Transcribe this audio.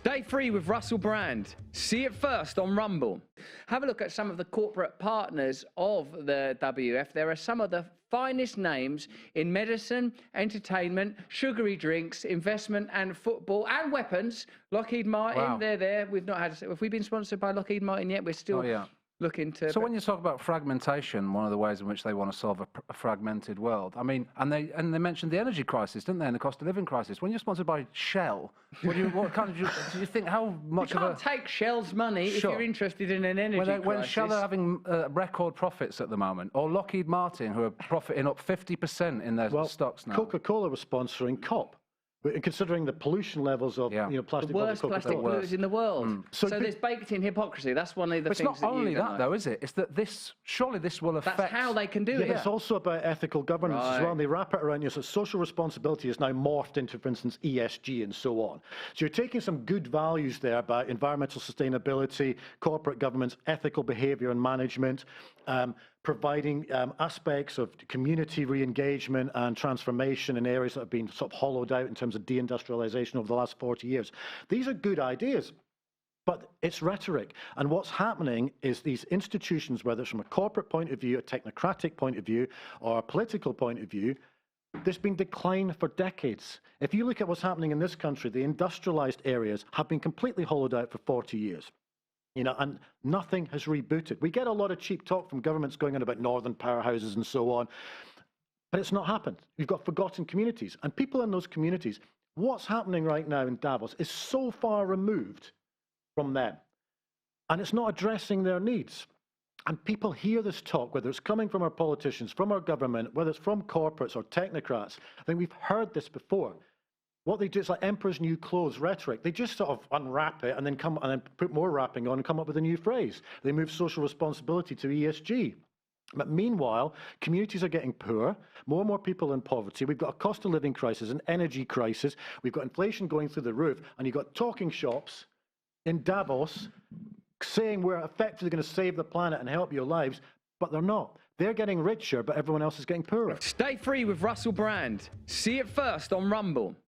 Day 3 with Russell Brand. See it first on Rumble. Have a look at some of the corporate partners of the WEF. There are some of the finest names in medicine, entertainment, sugary drinks, investment and football and weapons. Lockheed Martin, Wow. they're there. We've not had, have we been sponsored by Lockheed Martin yet? We're still looking to... So when you talk about fragmentation, one of the ways in which they want to solve a fragmented world, I mean, and they mentioned the energy crisis, didn't they, and the cost of living crisis. When you're sponsored by Shell, do you think how much you can't take Shell's money if you're interested in an energy crisis. When Shell are having record profits at the moment, or Lockheed Martin, who are profiting up 50% in their stocks now. Coca-Cola was sponsoring COP. Considering the pollution levels of plastic, the worst plastic polluters in the world. So there's baked-in hypocrisy. That's one of the things. It's not only that, though, is it? It's that surely this will affect. That's how they can do it. It's also about ethical governance as well. And they wrap it around you. So social responsibility is now morphed into, for instance, ESG and so on. So you're taking some good values there about environmental sustainability, corporate governance, ethical behaviour and management, providing aspects of community re-engagement and transformation in areas that have been sort of hollowed out in terms of deindustrialization over the last 40 years. These are good ideas, but it's rhetoric. And what's happening is these institutions, whether it's from a corporate point of view, a technocratic point of view, or a political point of view, there's been decline for decades. If you look at what's happening in this country, the industrialized areas have been completely hollowed out for 40 years. And nothing has rebooted. We get a lot of cheap talk from governments going on about northern powerhouses and so on, but it's not happened. We've got forgotten communities, and people in those communities, what's happening right now in Davos is so far removed from them, and it's not addressing their needs. And people hear this talk, whether it's coming from our politicians, from our government, whether it's from corporates or technocrats. I think we've heard this before. What they do is like emperor's new clothes rhetoric. They just sort of unwrap it and then put more wrapping on and come up with a new phrase. They move social responsibility to ESG. But meanwhile, communities are getting poorer, more and more people in poverty. We've got a cost of living crisis, an energy crisis. We've got inflation going through the roof, and you've got talking shops in Davos saying we're effectively going to save the planet and help your lives, but they're not. They're getting richer, but everyone else is getting poorer. Day 3 with Russell Brand. See it first on Rumble.